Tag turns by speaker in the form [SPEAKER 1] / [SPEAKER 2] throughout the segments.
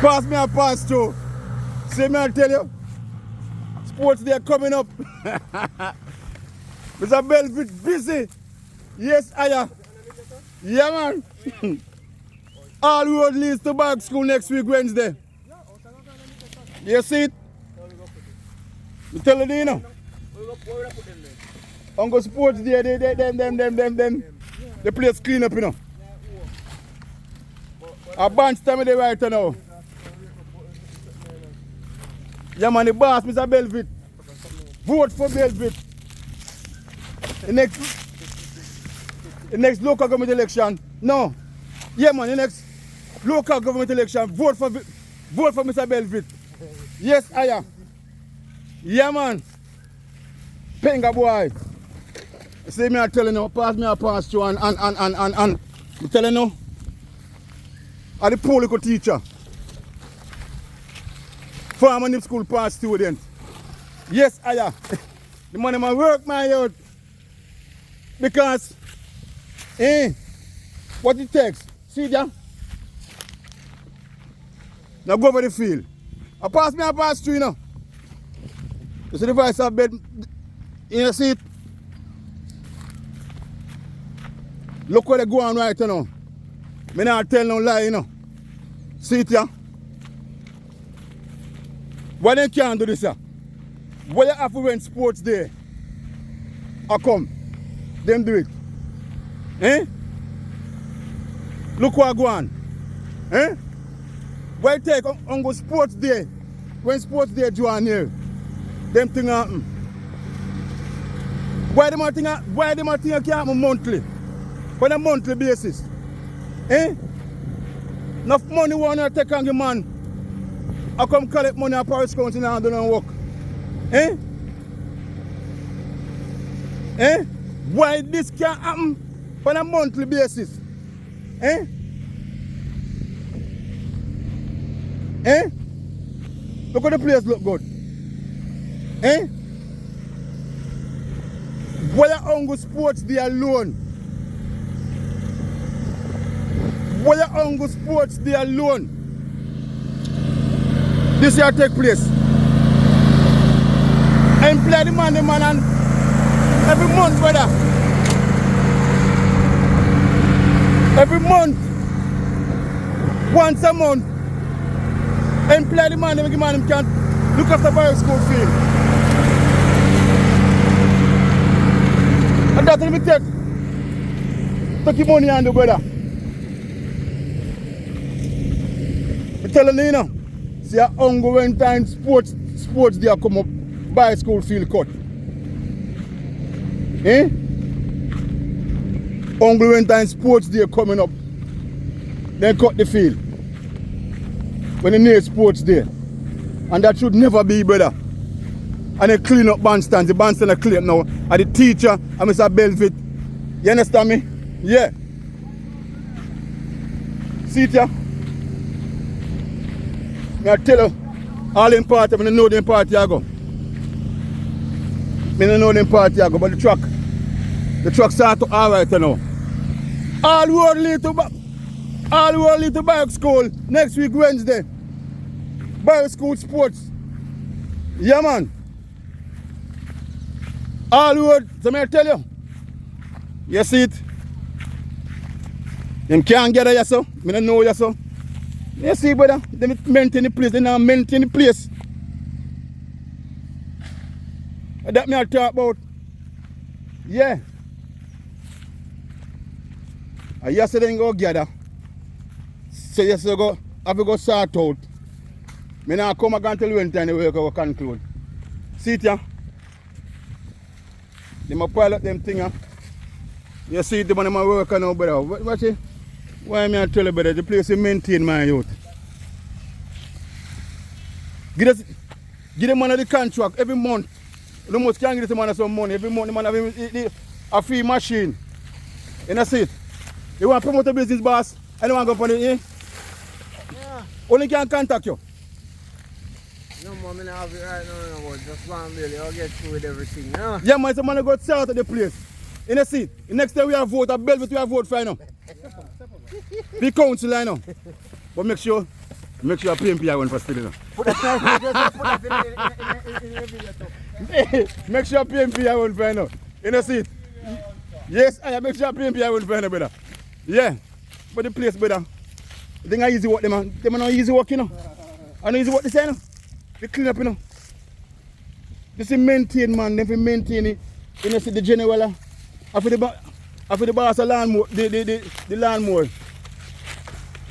[SPEAKER 1] Pass me a pass through. See me I tell you. Sports day coming up. Mr. Belfit busy. Yes, Iyah. Yeah, man. All road leads to Barrack School next week, Wednesday. You see it? You tell you, you know. Uncle Sports day, them. The place clean up, you know. A bunch time they right now. Yeah, man, the boss, Mr. Belfit. Vote for Belfit. The next local government election. No. Yeah, man, the next local government election. Vote for Mr. Belfit. Yes, Iyah. Yeah, man. Penga boy. See me, I tell you now, pass me a pass through and I'm telling you, I'm the political teacher. Former school pass student. Yes, Iyah. The money man work my youth. Because, what it takes. See that? Now go over the field. I pass me a pass through, you know. You see the voice of bed, you see it? Look where they go on right now. Me not tell no lie, you know. See it, yeah? Why they can't do this, yeah? Why you have to rent sports day? How come? Them do it. Eh? Look what go on. Eh? Why take on go sports day? When sports day join here? Them thing happen. Why them think can't happen monthly? On a monthly basis. Eh? Enough money wanna take on the man. I come collect money at Paris County and do no work. Eh? Eh? Why this can't happen on a monthly basis? Eh? Eh? Look at the place look good. Eh? Why are Uncle Sports Day alone? Why are Uncle Sports Day alone? This year take place. And play the man and every month, brother. Every month. Once a month. And play the man can look after Barrack School field. And that's what we take your money and do, brother. I'm telling you now. See a ongoing time sports day come up by school field cut. Eh? Ongoing time sports day coming up. Then cut the field. When they need sports day. And that should never be, brother. And they clean up bandstands. The bandstand are clean up now. And the teacher and Mr. Belfit. You understand me? Yeah. See it here? I tell you, all in party, I don't know them party I go. I don't know them party I go, but the truck start to alright now. All road lead to Barrack School next week Wednesday. Barrack School Sports. Yeah, man. All road, so I tell you. You see it? Them can't get there, so. I don't know you, so. You see, brother, they maintain the place, they now maintain the place. That me I talk about. Yeah. I yesterday go gather. So yesterday go have to go sort out. Me now come again till Wednesday we go conclude. See it ya? They might pile up them thing. You see the man work now, brother. Watch it. Why am I tell you, brother? The place is maintained, my youth. Give the man the contract every month. The most can give the man some money. Every month the man have a free machine. And that's it. You want to promote a business, boss? And you want to go for it, eh?
[SPEAKER 2] Yeah.
[SPEAKER 1] Only can contact you.
[SPEAKER 2] No, man, I don't have it right now. Just one really. I'll get through with everything. Yeah,
[SPEAKER 1] yeah, man, so man go south of the place. In the seat. The next time we have vote, a Belfit we have vote for you know. Be council, I know. But make sure Make sure you pay one for stealing. No?
[SPEAKER 2] Put that in the video too.
[SPEAKER 1] Make sure you pay one for no. You know see it? Yes, I make sure you pay one for no, brother. Yeah. But the place, brother. They ain't easy work, them. Them are not easy work, you know. I know easy work this say, you know. They clean up, you know. This is maintain, man. They maintain it. You know, see the general. After the boss of lawnmower, the lawnmower.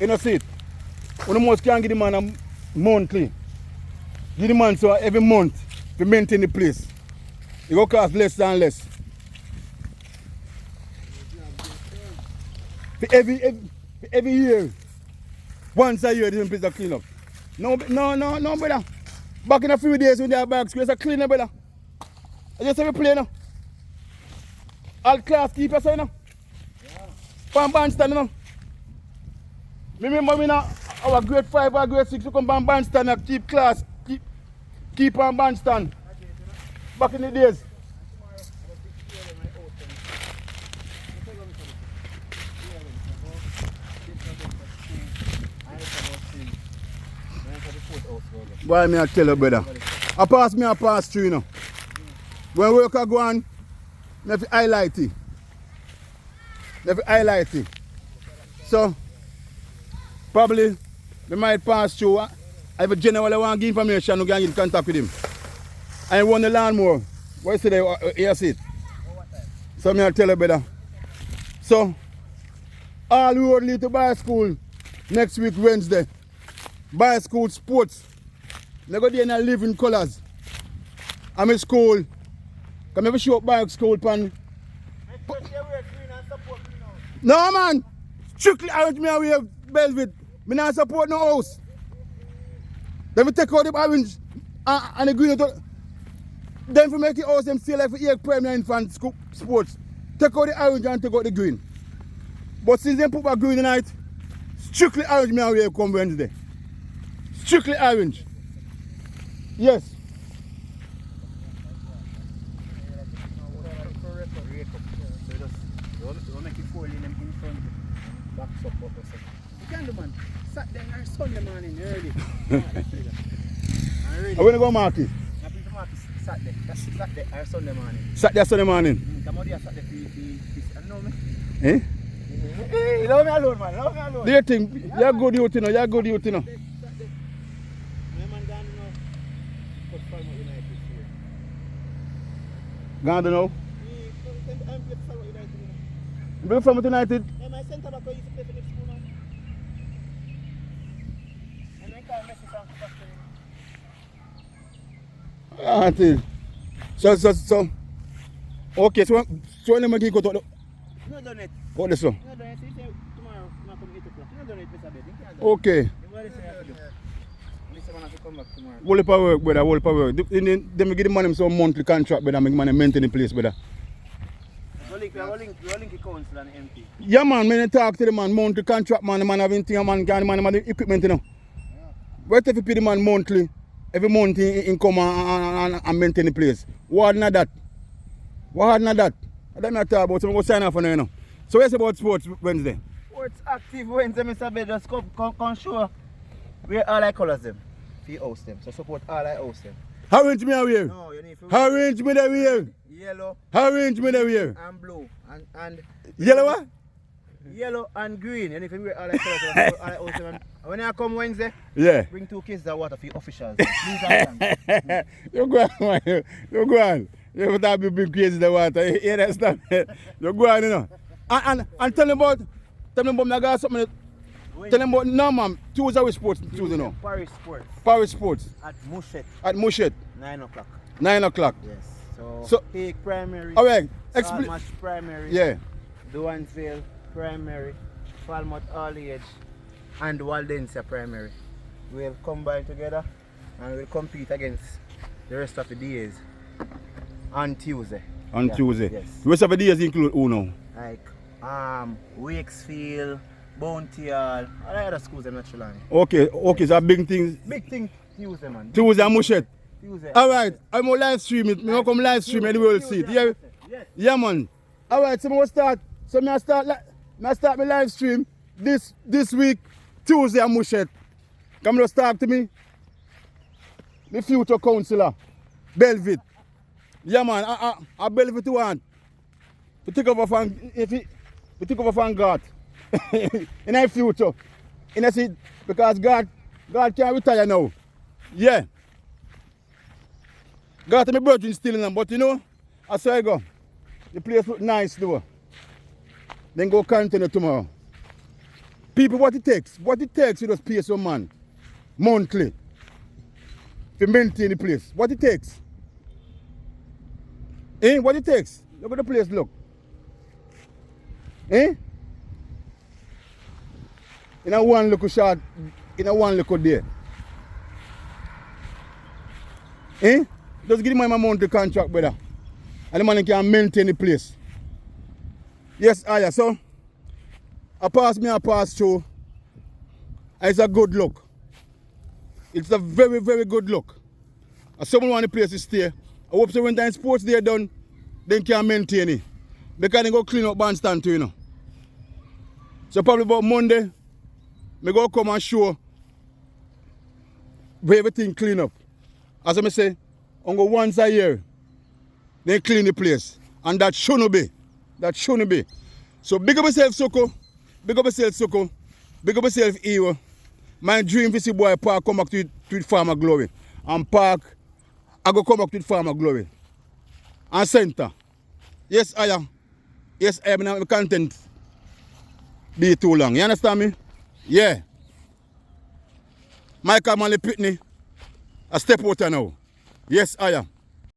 [SPEAKER 1] You know, see it. When the most can give the man a monthly. Give the man so every month to maintain the place. It will cost less and less. For every year. Once a year, this place is clean up. No, brother. Back in a few days when they are back, it's a cleaner, brother. I just have a play now. All class keepers, you know. From bandstand, you know. Me remember when our grade 5 or grade 6 we come from bandstand and keep class, keep on bandstand. Back in the days. Why me I tell you, brother? I pass through, you know. When work go on, I have to highlight it. I have to highlight it. So, probably, we might pass through. I have a general who want to give information, who can get in contact with him. I want the lawnmower. What you say there? Here see it. So, I tell you, brother. So, all road lead to Bay School next week, Wednesday. Bay School Sports. They go there and live in colours. I'm in school. Come have a show up Bay School pan. No man! Strictly orange me away Belvid. Me not support no house. Then we take out the orange and the green. Then we make the house them still like for 8 primary infant sports. Take out the orange and take out the green. But since they put back green tonight, strictly orange me away come Wednesday. Strictly orange. Yes.
[SPEAKER 2] You can do, man. Saturday or Sunday morning early.
[SPEAKER 1] I want to go market.
[SPEAKER 2] I think to market Saturday. That's Saturday or Sunday morning.
[SPEAKER 1] Saturday or Sunday morning.
[SPEAKER 2] Come out here Saturday for you know me?
[SPEAKER 1] Eh?
[SPEAKER 2] Hey, leave me alone, man. Leave me alone.
[SPEAKER 1] Do you think you're good youth, you know? You're good youth, you know? Gone to know? You play from United?
[SPEAKER 2] Yeah, my centre back used to play for the school, man. And then call Messi from
[SPEAKER 1] Until. So. Okay, so when am I going to go to the.
[SPEAKER 2] No done it.
[SPEAKER 1] What is so?
[SPEAKER 2] No done it. So tomorrow, I'm come 8 o'clock. No done it, Mr. Bed.
[SPEAKER 1] Okay. Whole heap of work, brother, whole heap of work. Then we give the man some monthly contract, brother, make man maintain the place, brother.
[SPEAKER 2] We link the council and MP.
[SPEAKER 1] Yeah, man, when you talk to the man, monthly contract, man, the man having thing, man, have the equipment, you know. What if you pay the man monthly, every month in come and maintain the place? What not that? What not that? I don't know talk about, so I'm going to sign off on it, you know. So what's about sports Wednesday?
[SPEAKER 2] Sports active Wednesday, Mr. Bed, just come show where all I colours them. You host them, so support all I host them.
[SPEAKER 1] How arrange me away?
[SPEAKER 2] No, you need to.
[SPEAKER 1] How arrange me the way?
[SPEAKER 2] Yellow.
[SPEAKER 1] How arrange me the way?
[SPEAKER 2] And blue. And
[SPEAKER 1] yellow what?
[SPEAKER 2] Yellow and green. And if you wear all I colours, so all I host them. And when I come Wednesday,
[SPEAKER 1] yeah.
[SPEAKER 2] bring 2 cases of water for your officials. Please and
[SPEAKER 1] You go on, man. You go on. You have to be big crazy the water. You hear that stuff? You go on, you know. And tell them about I got something. Tell them about no man, Tuesday with sports, Tuesday now.
[SPEAKER 2] Paris Sports.
[SPEAKER 1] Paris Sports.
[SPEAKER 2] At Mushet.
[SPEAKER 1] At Mushet.
[SPEAKER 2] 9 o'clock.
[SPEAKER 1] 9 o'clock.
[SPEAKER 2] Yes. So Peak Primary.
[SPEAKER 1] Alright.
[SPEAKER 2] Salmash Primary.
[SPEAKER 1] Yeah.
[SPEAKER 2] Duansville Primary. Falmouth Alie and Waldensia Primary. We'll combine together and we'll compete against the rest of the days on Tuesday.
[SPEAKER 1] On Tuesday.
[SPEAKER 2] Yes.
[SPEAKER 1] The rest of the days include who now?
[SPEAKER 2] Like Wakesfield, Bounty Hall, all the other schools in Metro Land.
[SPEAKER 1] Okay, so big things.
[SPEAKER 2] Big thing Tuesday, man.
[SPEAKER 1] Tuesday and Mushet.
[SPEAKER 2] Tuesday.
[SPEAKER 1] Alright, I'm going to live stream it. I'm going to come live stream it and we will see it. Yeah,
[SPEAKER 2] Yes.
[SPEAKER 1] yeah man. Alright, so I start. So I start my live stream this week, Tuesday and Mushet. Come just talk to me. The future councillor, Belvit. Yeah man, I Belvit to want. To take over from we take over from God. In the future. In the seat, because God can't retire now. Yeah. God to my virgin still in them, but you know, I saw I go. The place look nice though. Then go continue tomorrow. People, what it takes to just pay some man monthly to maintain the place. What it takes. Eh? What it takes? Look at the place, look. Eh? In a one little shot, in a one little day. Eh? Just give him my monthly contract, brother. And the man can maintain the place. Yes, Iyah. So, I pass through. And it's a good look. It's a very, very good look. And someone want the place to stay. I hope so when time sports day done, they can maintain it. Because they go clean up bandstand too, you know. So probably about Monday, I go come and show where everything clean up. As I say, I go once a year, they clean the place. And that shouldn't be. That shouldn't be. So big up yourself, Soko. Big up yourself, Soko. Big up yourself, Iyah. My dream is to see boy Park come back to Farmer Glory. And Park, I go come back to Farmer Glory. And Center. Yes, Iyah. Yes, I'm not content. Be too long. You understand me? Yeah. Michael Manley Pitney. I step out now. Yes, Iyah.